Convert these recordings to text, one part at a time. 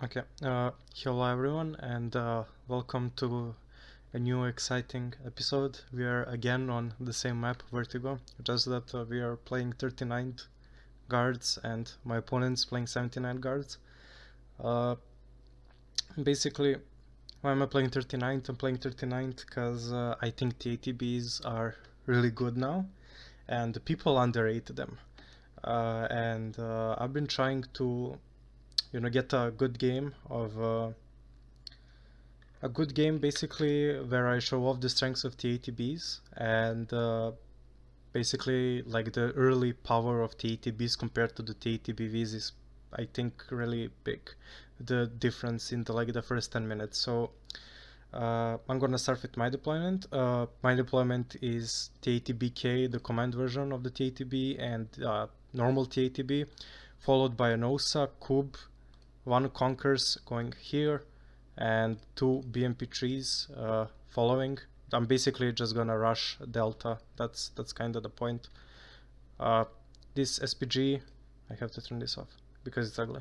Okay, hello everyone, and welcome to a new exciting episode. We are again on the same map, Vertigo, just that we are playing 39 guards and my opponent's playing 79 guards. Basically, why am I playing 39th? I'm playing 39th because I think the ATBs are really good now, and the people underrate them. And I've been trying to get a good game basically where I show off the strengths of the ATBs and basically like the early power of the ATBs compared to the ATBVs is I think really big, the difference in the first 10 minutes. So I'm gonna start with my deployment. My deployment is TATBK, the command version of the TATB, and normal TATB, followed by an OSA, Kub, one Conkers going here, and two BMP3s following. I'm basically just gonna rush Delta. That's kind of the point. This SPG, I have to turn this off because it's ugly.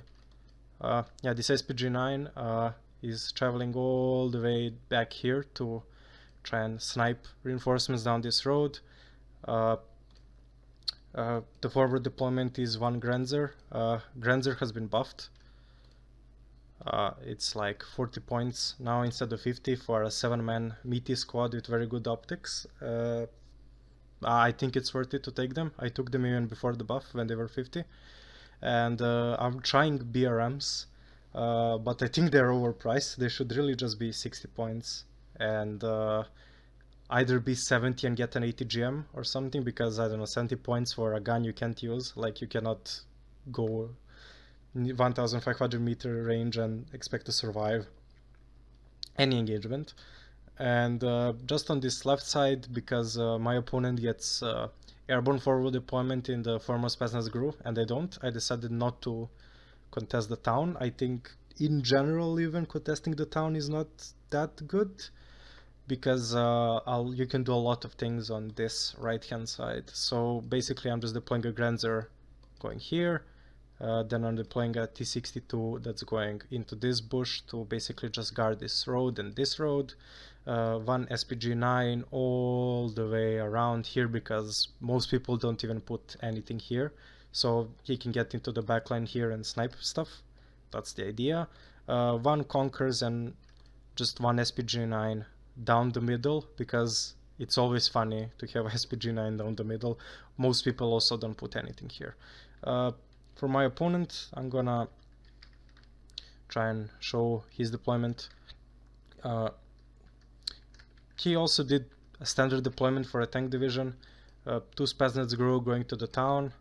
Yeah, this SPG-9 is traveling all the way back here to try and snipe reinforcements down this road. The forward deployment is one Grenzer. Grenzer has been buffed. It's like 40 points now instead of 50 for a 7-man meaty squad with very good optics. I think it's worth it to take them. I took them even before the buff when they were 50. And I'm trying BRMs, but I think they're overpriced. They should really just be 60 points and either be 70 and get an 80 GM or something, because I don't know, 70 points for a gun you can't use. Like, you cannot go 1500 meter range and expect to survive any engagement. And just on this left side, because my opponent gets airborne forward deployment in the foremost peasants grew and I don't, I decided not to contest the town. I think in general even contesting the town is not that good, because you can do a lot of things on this right hand side. So basically I'm just deploying a Grenzer going here, then I'm deploying a T-62 that's going into this bush to basically just guard this road and this road. One SPG-9 all the way around here, because most people don't even put anything here, so he can get into the backline here and snipe stuff. That's the idea. One Conkers and just one SPG-9 down the middle, because it's always funny to have SPG-9 down the middle. Most people also don't put anything here. For my opponent, I'm gonna try and show his deployment. He also did a standard deployment for a tank division. Two Spetsnaz GRU going to the town.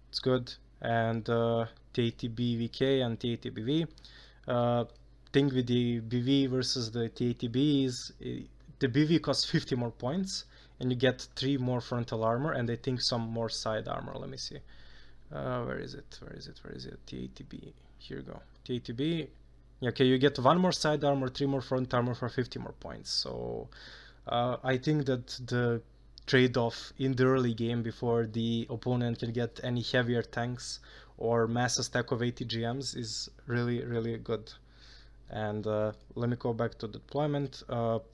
It's good. And TATB-VK and TATB-V. Thing with the BV versus the TATB is the BV costs 50 more points and you get 3 more frontal armor and I think some more side armor. Let me see. Where is it? TATB. Here you go. TATB. Okay, you get 1 more side armor, 3 more front armor for 50 more points. So I think that the trade-off in the early game before the opponent can get any heavier tanks or mass stack of 80 GMs is really, really good. And let me go back to the deployment.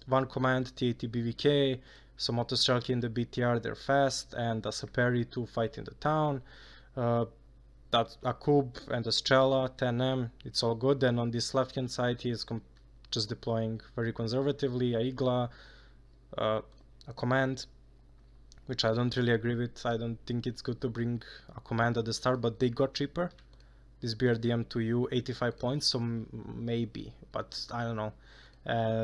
One command, TATBVK, some autostrike in the BTR, they're fast, and a Saperi to fight in the town. That's a Kub and a Strela, 10M, it's all good. And on this left hand side he is just deploying very conservatively a Igla, a command, which I don't really agree with. I don't think it's good to bring a command at the start, but they got cheaper. This BRDM to you 85 points, so maybe, but I don't know.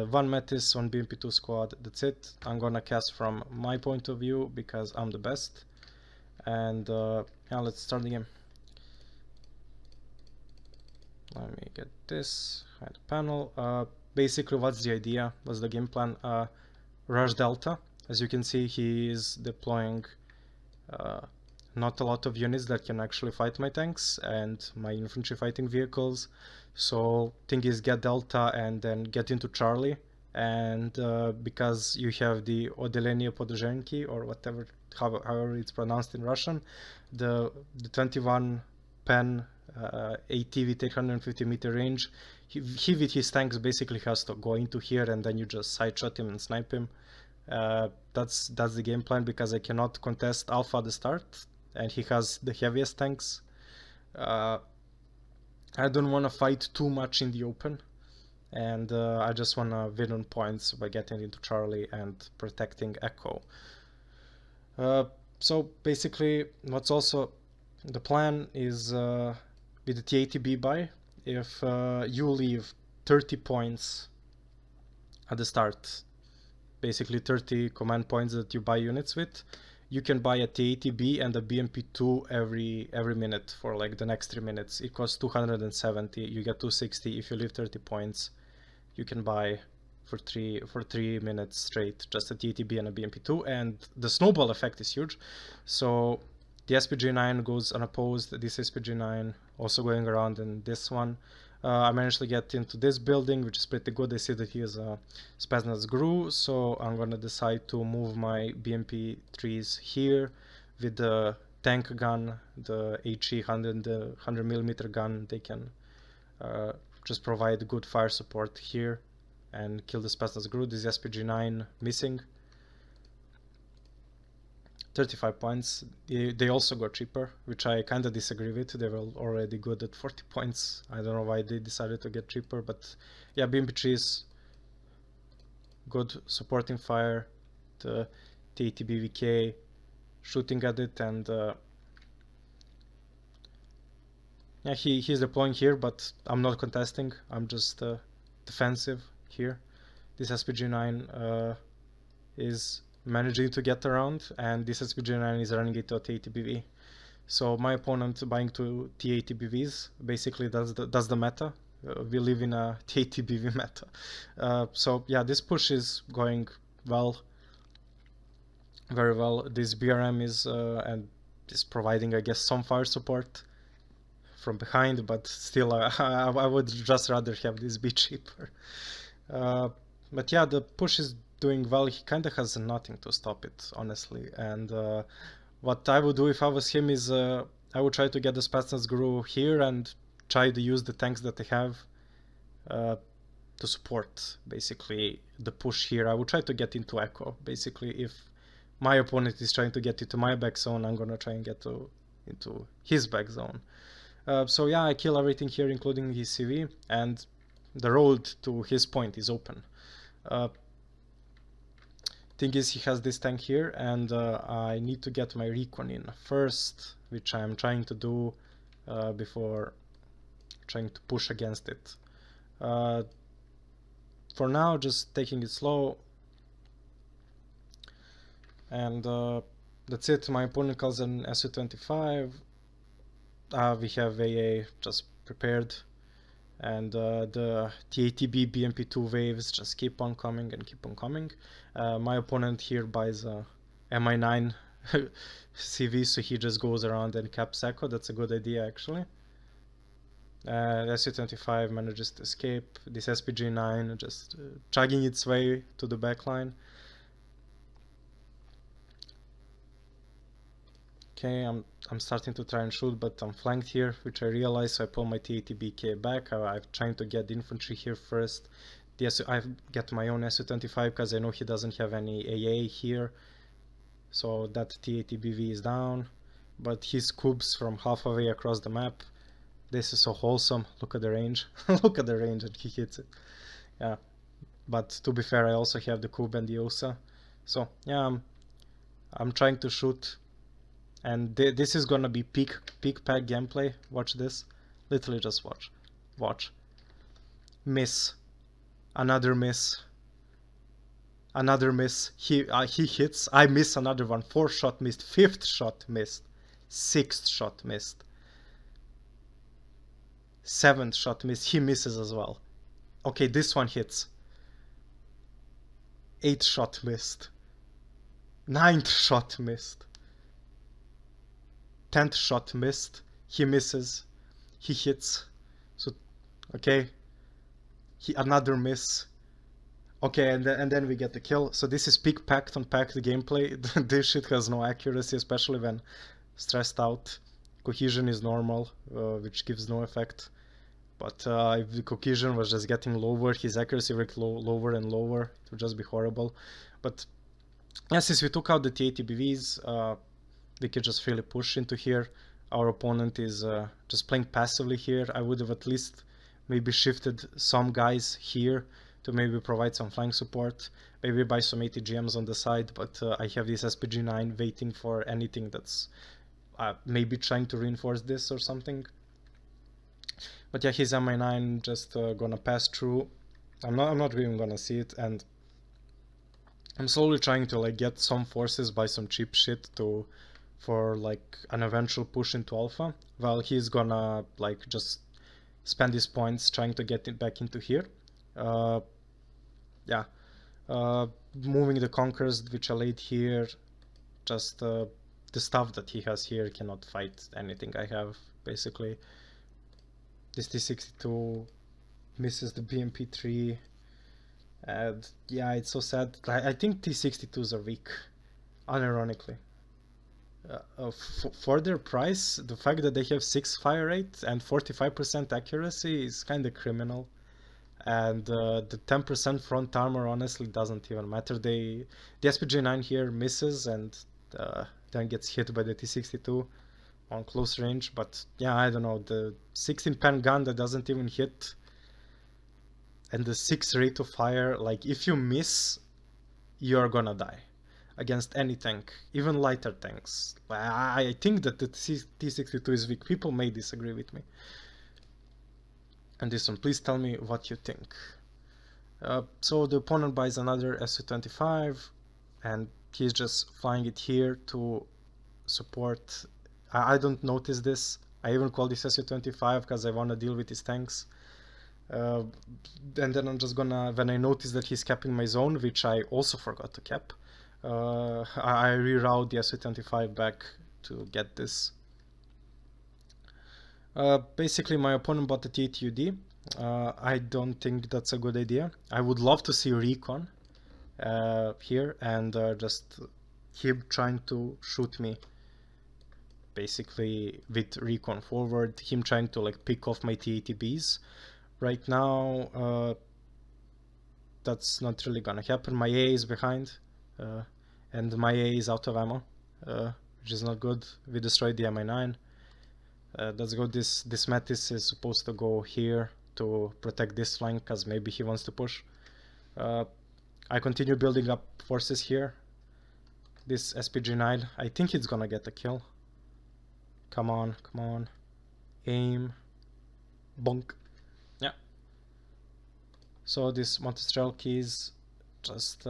One Metis, one BMP2 squad, that's it. I'm gonna cast from my point of view because I'm the best. And yeah, let's start the game. Let me get this, hide the panel. Basically, what's the idea? What's the game plan? Rush Delta. As you can see, he is deploying not a lot of units that can actually fight my tanks and my infantry fighting vehicles. So thing is, get Delta and then get into Charlie. And because you have the Odelenie Podozhenki or whatever, however it's pronounced in Russian, the 21 pen AT with 850 meter range. He with his tanks basically has to go into here, and then you just side shot him and snipe him. That's the game plan, because I cannot contest Alpha at the start, and he has the heaviest tanks. I don't want to fight too much in the open, and I just want to win on points by getting into Charlie and protecting Echo. So basically, what's also the plan is with the TATB buy, if you leave 30 points at the start, basically 30 command points that you buy units with, you can buy a TATB and a BMP2 every minute for like the next 3 minutes. It costs 270, you get 260. If you leave 30 points, you can buy for 3 minutes straight just a TATB and a BMP2, and the snowball effect is huge. So the SPG9 goes unopposed, this SPG9 also going around, and this one. I managed to get into this building, which is pretty good. I see that he has a Spetsnaz GRU, so I'm gonna decide to move my BMP3s here with the tank gun, the HE 100mm gun. They can just provide good fire support here and kill the Spetsnaz GRU. This is SPG9 missing. 35 points. They also got cheaper, which I kind of disagree with. They were already good at 40 points. I don't know why they decided to get cheaper, but yeah, BMP3 is good supporting fire. The TATBVK shooting at it, and yeah, he's deploying here, but I'm not contesting. I'm just defensive here. This SPG9 is managing to get around, and this SPG9 is running it to a TATBV. So my opponent buying 2 TATBVs, basically that's the meta. We live in a TATBV meta. So yeah, this push is going well, very well. This BRM is and is providing, I guess, some fire support from behind, but still I would just rather have this be cheaper. But yeah, the push is doing well. He kind of has nothing to stop it, honestly. And what I would do if I was him is I would try to get the Spetsnaz GRU here and try to use the tanks that they have to support basically the push here. I would try to get into Echo. Basically, if my opponent is trying to get into my back zone, I'm gonna try and get into his back zone. So yeah, I kill everything here, including his CV, and the road to his point is open. Thing is, he has this tank here, and I need to get my recon in first, which I'm trying to do before trying to push against it. For now, just taking it slow, and that's it. My opponent calls an SU-25. We have AA just prepared, and the TATB BMP2 waves just keep on coming and keep on coming. My opponent here buys a Mi9 CV, so he just goes around and caps Echo. That's a good idea, actually. SU-25 manages to escape. This SPG9 just chugging its way to the backline. Okay, I'm starting to try and shoot, but I'm flanked here, which I realize, so I pull my TATBK back. I'm trying to get the infantry here first. I get my own SU-25 because I know he doesn't have any AA here. So that TATBV is down, but he scoops from half a way across the map. This is so wholesome. Look at the range. Look at the range, and he hits it. Yeah, but to be fair, I also have the Kub and the Osa. So yeah, I'm trying to shoot. And this is gonna be peak pack gameplay. Watch this. Literally just watch. Watch. Miss. Another miss. Another miss. He hits. I miss another one. 4th shot missed. 5th shot missed. 6th shot missed. 7th shot missed. He misses as well. Okay, this one hits. 8th shot missed. 9th shot missed. 10th shot missed. He misses. He hits. So, okay. Another miss. Okay, and then we get the kill. So this is peak packed on packed gameplay. This shit has no accuracy, especially when stressed out. Cohesion is normal, which gives no effect. But if the cohesion was just getting lower, his accuracy rate lower and lower, it would just be horrible. But yeah, since we took out the TATBVs, we could just really push into here. Our opponent is just playing passively here. I would have at least maybe shifted some guys here to maybe provide some flank support, maybe buy some ATGMs on the side, but I have this SPG9 waiting for anything that's maybe trying to reinforce this or something. But yeah, his MI9 just gonna pass through. I'm not even gonna see it, and I'm slowly trying to like get some forces by some cheap shit for like an eventual push into alpha, while he's gonna like just spend his points trying to get it back into here. Yeah, moving the Conquerors which are laid here, just the stuff that he has here cannot fight anything I have, basically. This T62 misses the BMP3, and yeah, it's so sad. I think T62s are weak, unironically. For their price, the fact that they have 6 fire rate and 45% accuracy is kind of criminal. And the 10% front armor honestly doesn't even matter. The SPG9 here misses and then gets hit by the T62 on close range. But yeah, I don't know, the 16 pen gun that doesn't even hit, and the 6 rate of fire, like if you miss, you're gonna die against any tank, even lighter tanks. I think that the T62 is weak. People may disagree with me. And this one, please tell me what you think. So the opponent buys another Su-25, and he's just flying it here to support. I don't notice this. I even call this Su-25 because I want to deal with his tanks. And then I'm just gonna, when I notice that he's capping my zone, which I also forgot to cap, I reroute the Su-25 back to get this. Basically, my opponent bought the T8UD. I don't think that's a good idea. I would love to see recon here, and just him trying to shoot me, basically with recon forward, him trying to like pick off my T80Bs. Right now, that's not really gonna happen. My A is behind, and my A is out of ammo, which is not good. We destroyed the Mi9. Let's go. This Metis is supposed to go here to protect this flank, because maybe he wants to push. I continue building up forces here. This SPG9, I think it's gonna get a kill. Come on, come on. Aim. Bonk. Yeah. So this Montestrelki is just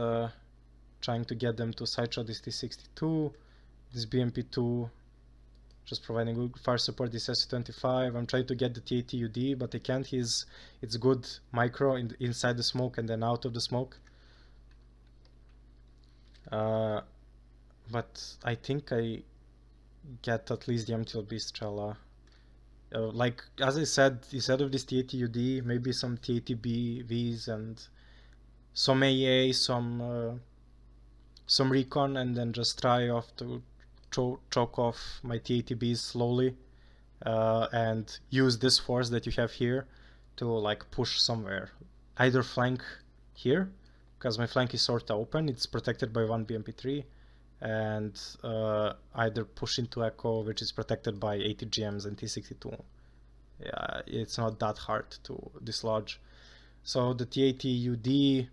trying to get them to sideshot this T62. This BMP2 just providing good fire support. This Su-25. I'm trying to get the T80UD, but I can't. It's good micro inside the smoke and then out of the smoke. But I think I get at least the MTLB Strela. Like, as I said, instead of this T80UD, maybe some T80BVs and some AA, some recon, and then just try off to choke off my T80Bs slowly, and use this force that you have here to like push somewhere. Either flank here, because my flank is sort of open, it's protected by one BMP3, and either push into Echo, which is protected by ATGMs and T62. Yeah, it's not that hard to dislodge. So the T80UD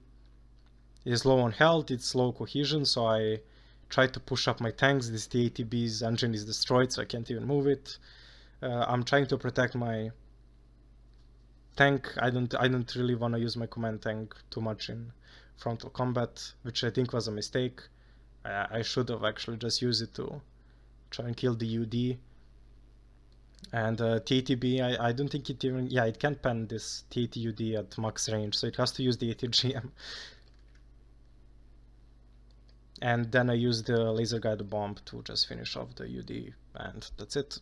is low on health, it's low cohesion, so I try to push up my tanks. This T80B's engine is destroyed, so I can't even move it. I'm trying to protect my tank. I don't really want to use my command tank too much in frontal combat, which I think was a mistake. I should have actually just used it to try and kill the UD. And T80B, I don't think it even, yeah, it can't pen this T80UD at max range, so it has to use the ATGM. And then I use the laser guided bomb to just finish off the UD, and that's it.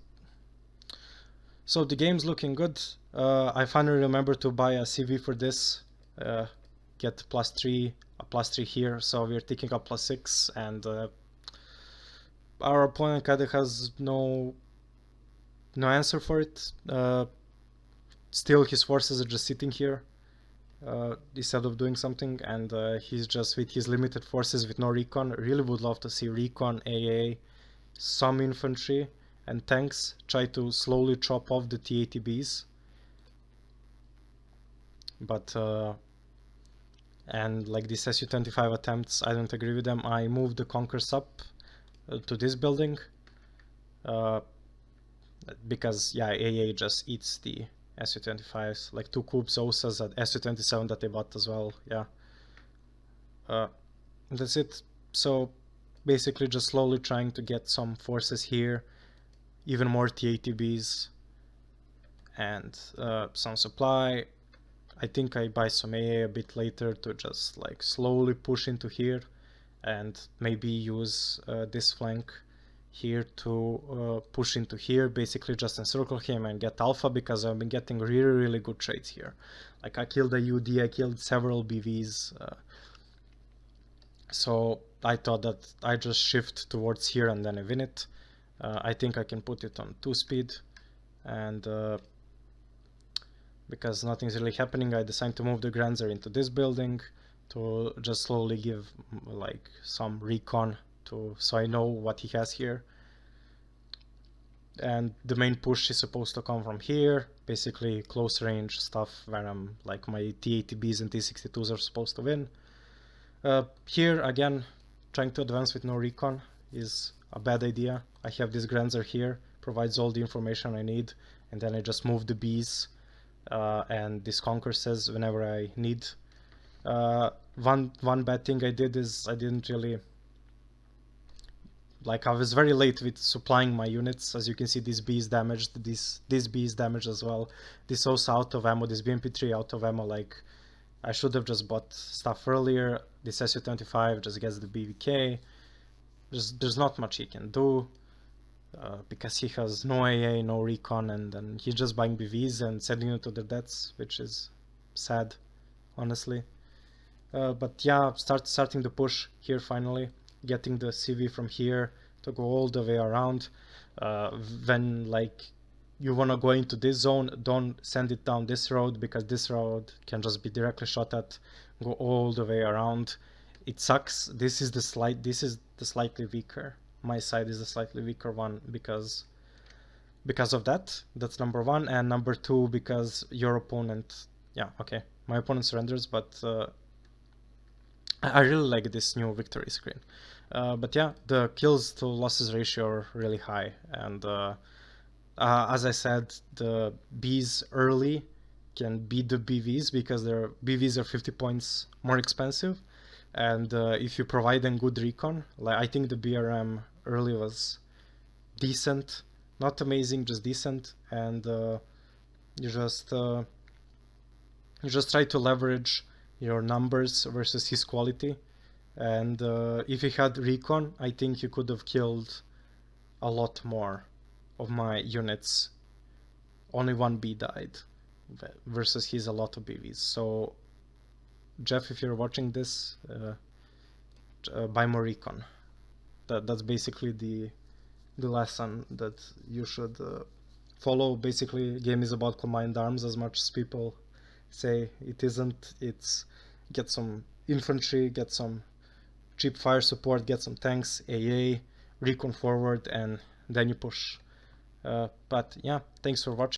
So the game's looking good. I finally remembered to buy a CV for this, get +3, a +3 here, so we're taking up +6, and our opponent kinda has no no answer for it. Still, his forces are just sitting here instead of doing something, and he's just with his limited forces with no recon. Really would love to see recon, AA, some infantry, and tanks try to slowly chop off the T-80Bs. But and like this Su-25 attempts, I don't agree with them. I moved the Conkers up to this building because yeah, AA just eats the Su-25s, like 2 Coops, OSAs, at Su-27 that they bought as well. Yeah, that's it. So basically just slowly trying to get some forces here, even more T-80Bs, and some supply. I think I buy some AA a bit later to just like slowly push into here, and maybe use this flank here to push into here, basically just encircle him and get alpha, because I've been getting really good trades here. Like I killed a UD, I killed several BVs, so I thought that I just shift towards here and then I win it. I think I can put it on 2-speed, and because nothing's really happening, I decided to move the Granzer into this building to just slowly give like some recon to, so I know what he has here. And the main push is supposed to come from here, basically close range stuff where I'm like my T-80Bs and T-62s are supposed to win. Here again, trying to advance with no recon is a bad idea. I have this Granzer here, provides all the information I need, and then I just move the Bs and this Conquer says whenever I need. One bad thing I did is I didn't really, like, I was very late with supplying my units. As you can see, this B is damaged, this B is damaged as well. This also out of ammo, this BMP3 out of ammo. Like, I should have just bought stuff earlier. This Su-25 just gets the BVK. There's not much he can do because he has no AA, no recon, and then he's just buying BVs and sending it to their deaths, which is sad, honestly. But yeah, starting the push here finally, getting the CV from here to go all the way around. When like you wanna go into this zone, don't send it down this road, because this road can just be directly shot at. Go all the way around. It sucks. This is the slightly weaker. My side is the slightly weaker one because of that. That's number one, and number two, because your opponent, yeah, okay, my opponent surrenders, but I really like this new victory screen. But yeah, the kills to losses ratio are really high, and as I said, the Bs early can beat the BVs because their BVs are 50 points more expensive, and if you provide them good recon, like I think the BRM early was decent, not amazing, just decent, and you just try to leverage your numbers versus his quality. And if he had recon, I think you could have killed a lot more of my units. Only one B died versus he's a lot of BVs. So Jeff, if you're watching this, buy more recon. That's basically the lesson that you should follow. Basically, game is about combined arms as much as people say it isn't. It's get some infantry, get some cheap fire support, get some tanks, AA, recon forward, and then you push. But yeah, thanks for watching.